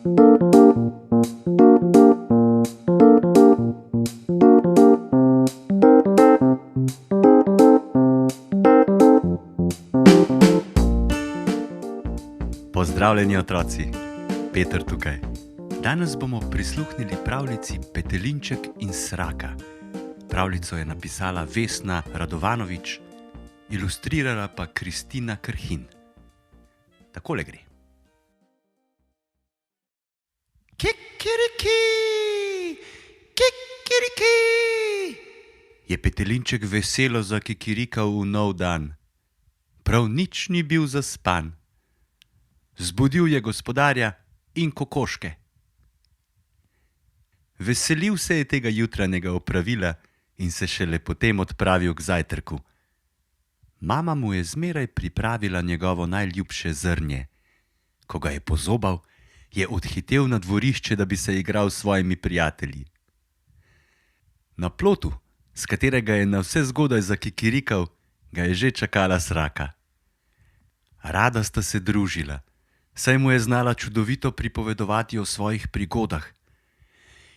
Pozdravljeni otroci, Peter tukaj. Danes bomo prisluhnili pravljici Petelinček in Sraka. Pravljico je napisala Vesna Radovanovič, ilustrirala pa Kristina Krhin. Takole gre. Kikiriki, kikiriki, je Petelinček veselo zakikirikal v nov dan. Prav nič ni bil zaspan. Zbudil je gospodarja in kokoške. Veselil se je tega jutranjega opravila in se šele potem odpravil k zajtrku. Mama mu je zmeraj pripravila njegovo najljubše zrnje. Ko ga je pozobal, je odhitel na dvorišče, da bi se igral s svojimi prijatelji. Na plotu, s katerega je navse zgodaj zakikirikal, ga je že čakala Sraka. Rada sta se družila, saj mu je znala čudovito pripovedovati o svojih prigodah.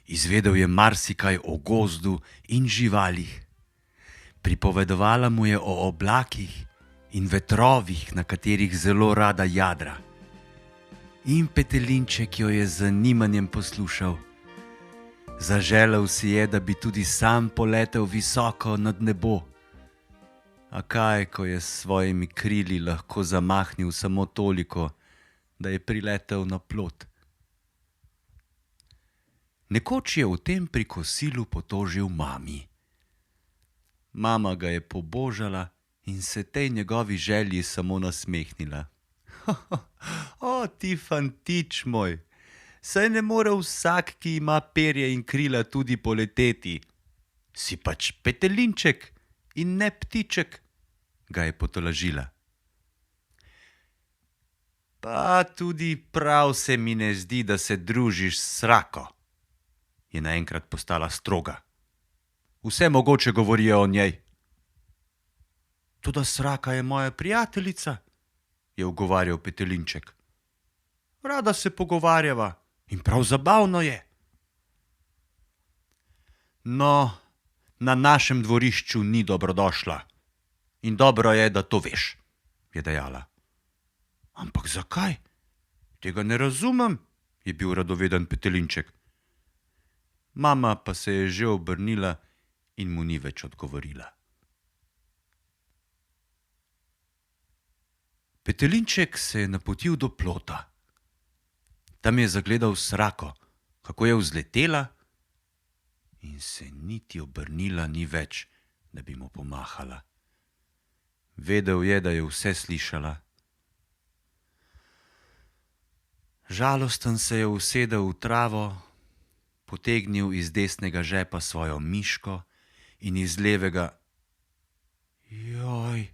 Izvedel je marsikaj o gozdu in živalih. Pripovedovala mu je o oblakih in vetrovih, na katerih zelo rada jadra. In Petelinček jo je z zanimanjem poslušal. Zaželel si je, da bi tudi sam poletel visoko nad nebo. A kaj, ko je s svojimi krili lahko zamahnil samo toliko, da je priletel na plot. Nekoč je v tem pri kosilu potožil mami. Mama ga je pobožala in se tej njegovi želji samo nasmehnila. O, ti fantič moj, saj ne more vsak, ki ima perje in krila, tudi poleteti. Si pač petelinček in ne ptiček, ga je potolažila. Pa tudi prav se mi ne zdi, da se družiš s Srako, je naenkrat postala stroga. Vse mogoče govorijo o njej. Toda Sraka je moja prijateljica, je ugovarjal Petelinček. Rada se pogovarjava in prav zabavno je. No, na našem dvorišču ni dobrodošla in dobro je, da to veš, je dejala. Ampak zakaj? Tega ne razumem, je bil radoveden Petelinček. Mama pa se je že obrnila in mu ni več odgovorila. Petelinček se je napotil do plota. Tam je zagledal Srako, kako je vzletela in se niti obrnila ni več, da bi mu pomahala. Vedel je, da je vse slišala. Žalosten se je usedel v travo, potegnil iz desnega žepa svojo miško in iz levega. Joj,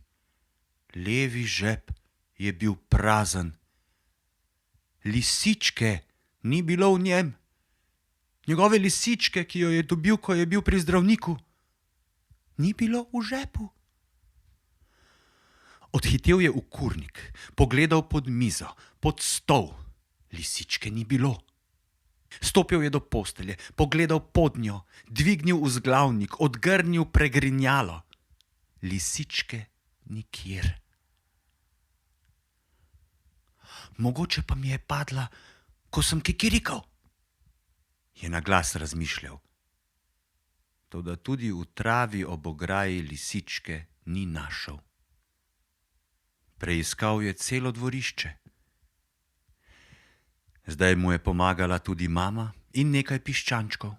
levi žep je bil prazen. Lisičke ni bilo v njem. Njegove lisičke, ki jo je dobil, ko je bil pri zdravniku, ni bilo v žepu. Odhitel je v kurnik, pogledal pod mizo, pod stol. Lisičke ni bilo. Stopil je do postelje, pogledal pod njo, dvignil vzglavnik, odgrnil pregrinjalo. Lisičke nikjer. Mogoče pa mi je padla, ko sem kikirikal, je na glas razmišljal. Toda tudi v travi ob ograji lisičke ni našel. Preiskal je celo dvorišče. Zdaj mu je pomagala tudi mama in nekaj piščančkov.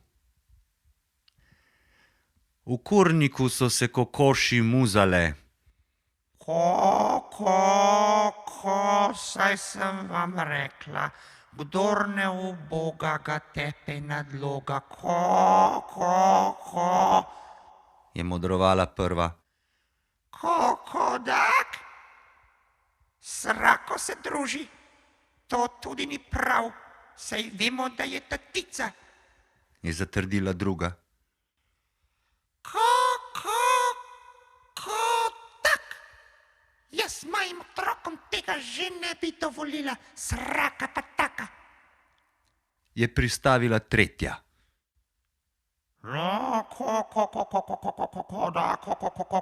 V kurniku so se kokoši muzale. Ko, saj sem vam rekla, kdor ne uboga, ga tepe nadloga. Ko, Je modrovala prva. Kokodak, Srako se druži. To tudi ni prav, saj vemo, da je tatica, je zatrdila druga. Tak. Jaz mojim otrokom tega že ne bi dovolila, Sraka pa taka. je pristavila tretja.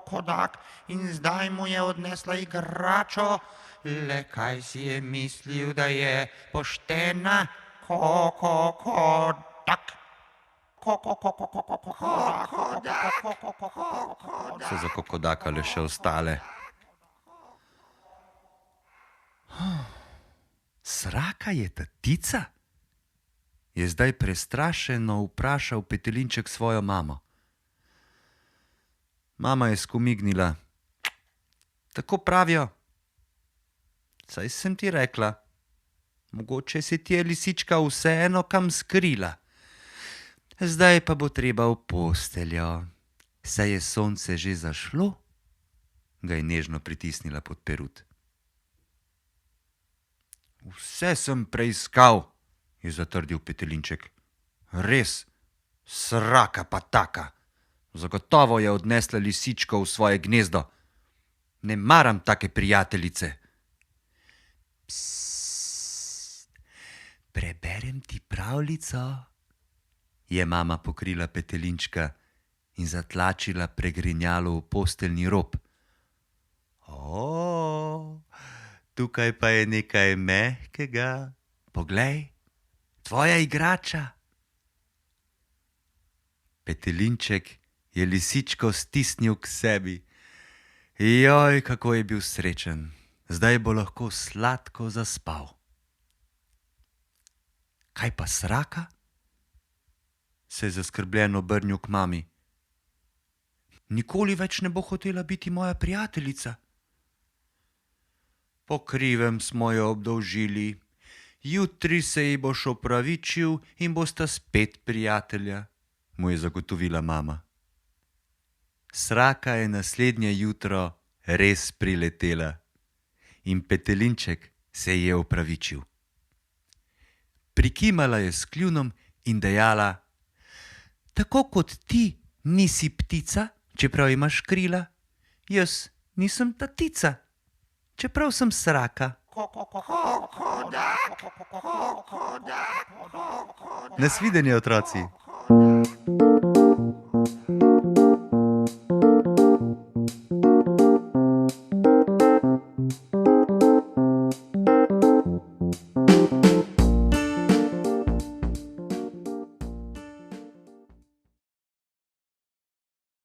Kodak, in zdaj mu je odnesla igračo. Le kaj si je mislil, da je poštena? Kodak. So zakokodakale še ostale. Sraka je tatica? Je zdaj prestrašeno vprašal Petelinček svojo mamo. Mama je skomignila. Tako pravijo. Saj sem ti rekla. Mogoče se ti je lisička vseeno kam skrila. Zdaj pa bo treba v posteljo. Saj je sonce že zašlo? Ga je nežno pritisnila pod perut. Vse sem preiskal, je zatrdil Petelinček. Res, sraka pa taka. Zagotovo je odnesla lisičko v svoje gnezdo. Ne maram take prijateljice. Psst, preberem ti pravljico, je mama pokrila Petelinčka in zatlačila pregrinjalo v posteljni rob. Tukaj pa je nekaj mehkega. Poglej, tvoja igrača. Petelinček je lisičko stisnil k sebi. Joj, kako je bil srečen. Zdaj bo lahko sladko zaspal. Kaj pa sraka? Se je zaskrbljeno obrnil k mami. Nikoli več ne bo hotela biti moja prijateljica. Po krivem smo jo obdolžili. Jutri se ji boš opravičil in bosta spet prijatelja, mu je zagotovila mama. Sraka je naslednje jutro res priletela in Petelinček se ji je opravičil. Prikimala je s kljunom in dejala: Tako kot ti nisi ptica, čeprav imaš krila, jaz nisem tatica, čeprav sem sraka. Nasvidenje, otroci.